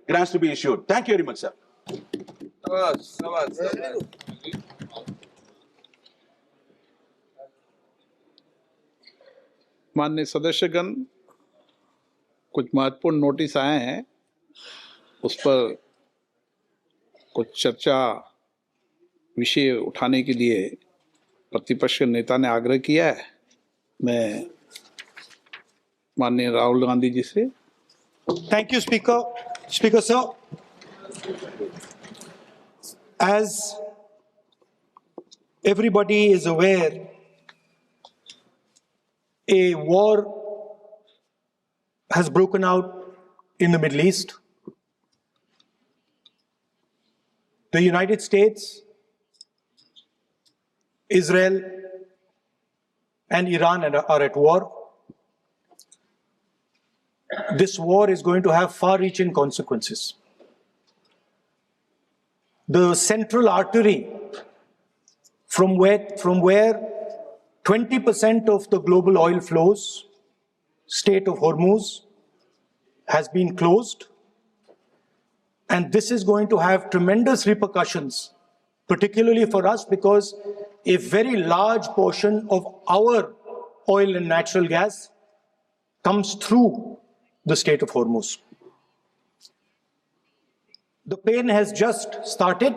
grants to be issued. Thank you very much, sir. माननीय सदस्यगण, कुछ महत्वपूर्ण नोटिस आए हैं, उस पर कुछ चर्चा विषय उठाने के लिए प्रतिपक्ष के नेता ने आग्रह किया है। मैं माननीय राहुल गांधी जी से। Thank you, Speaker. Speaker, sir. As everybody is aware, a war has broken out in the Middle East. The United States, Israel, and Iran are at war. This war is going to have far-reaching consequences. The central artery from where 20% of the global oil flows, Strait of Hormuz, has been closed. And this is going to have tremendous repercussions, particularly for us, because a very large portion of our oil and natural gas comes through the Strait of Hormuz. The pain has just started.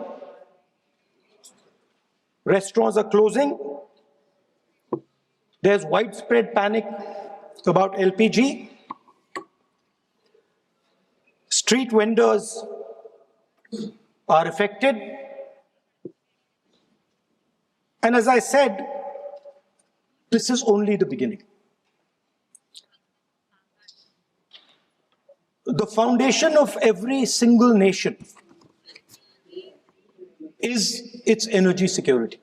Restaurants are closing. There's widespread panic about LPG. Street vendors are affected. And as I said, this is only the beginning. The foundation of every single nation is its energy security.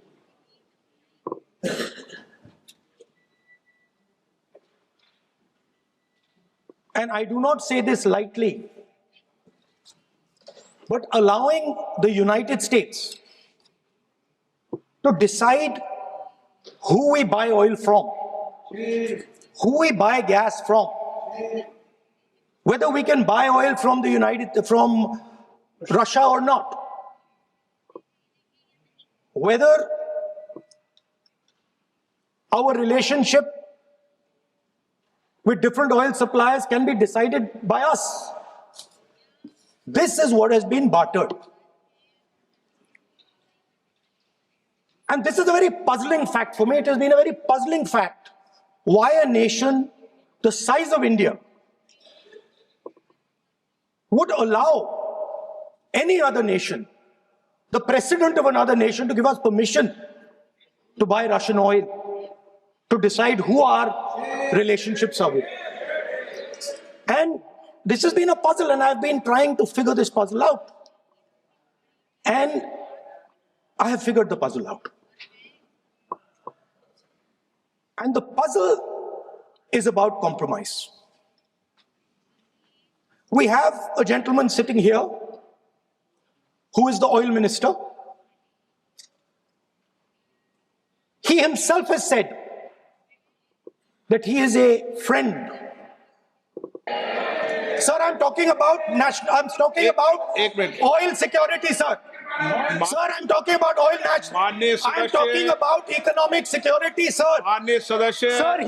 And I do not say this lightly, but allowing the United States to decide who we buy oil from, who we buy gas from, whether we can buy oil from from Russia or not, whether our relationship with different oil suppliers can be decided by us. This is what has been bartered. And this is a very puzzling fact for me. It has been a very puzzling fact why a nation the size of India would allow any other nation, the president of another nation, to give us permission to buy Russian oil, to decide who our relationships are with. And this has been a puzzle, and I've been trying to figure this puzzle out. And I have figured the puzzle out. And the puzzle is about compromise. We have a gentleman sitting here who is the oil minister. He himself has said that he is a friend. Sir, I'm talking about oil security, sir. Sir, I'm talking about oil national. I'm talking about economic security, sir. माननीय सदस्य, Sir,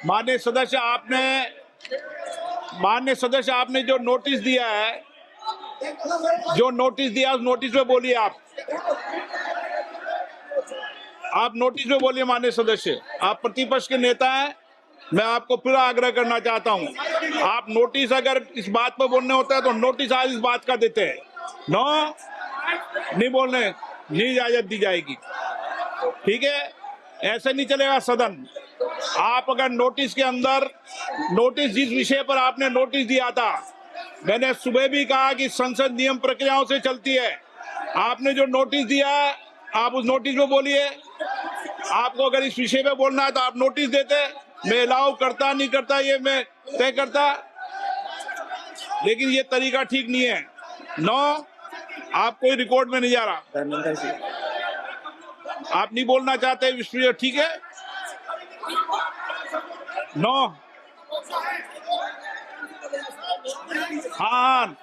माननीय सदस्य, आपने जो notice दिया है, उस notice में बोलिए आप नोटिस में बोलिए। माननीय सदस्य, आप प्रतिपक्ष के नेता हैं, मैं आपको फिर आग्रह करना चाहता हूं, आप नोटिस अगर इस बात पर बोलने होता है तो नोटिस आज इस बात का देते हैं। नो, नहीं बोलने, नहीं इजाजत दी जाएगी। ठीक है, ऐसे नहीं चलेगा सदन। आप अगर नोटिस के अंदर, नोटिस जिस विषय पर आपने नोटिस दिया था, मैंने सुबह भी कहा कि संसद नियम प्रक्रियाओं से चलती है। आपने जो नोटिस दिया है, आप उस नोटिस में बोलिए। आपको अगर इस विषय पे बोलना है तो आप नोटिस देते, मैं अलाउ करता नहीं करता ये मैं तय करता, लेकिन ये तरीका ठीक नहीं है। नो, आप कोई रिकॉर्ड में नहीं जा रहा, आप नहीं बोलना चाहते विषय, ठीक है। नो, हाँ,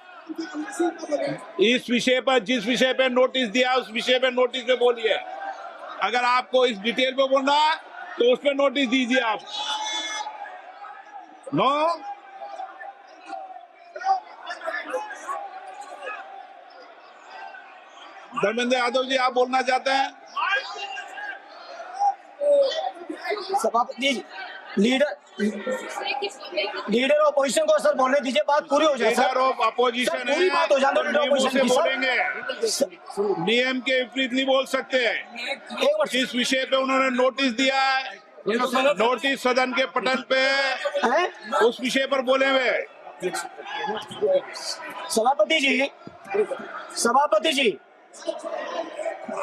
इस विषय पर, जिस विषय पे नोटिस दिया उस विषय पे नोटिस पे बोलिए। अगर आपको इस डिटेल पे बोलना है तो उस पे नोटिस दीजिए आप। नो, धर्मेंद्र यादव जी, आप बोलना चाहते हैं? सभापति लीडर ऑपोजिशन को सर बोलने दीजिए, बात पूरी हो जाए leader sir. Of opposition sir, पूरी बात हो जाने दो, लीडर नियमों ऑपोजिशन से की, सर। बोलेंगे, नियम के विपरीत नहीं बोल सकते। एक मिनट जिस विषय पे उन्होंने नोटिस दिया है, नोटिस सदन के पटल पे हैं? उस विषय पर बोले हुए। सभापति जी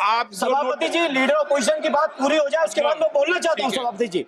आप लीडर ऑपोजिशन की बात पूरी हो जाए उसके बाद मैं बोलना चाहता हूँ ठीक है। सभापति जी।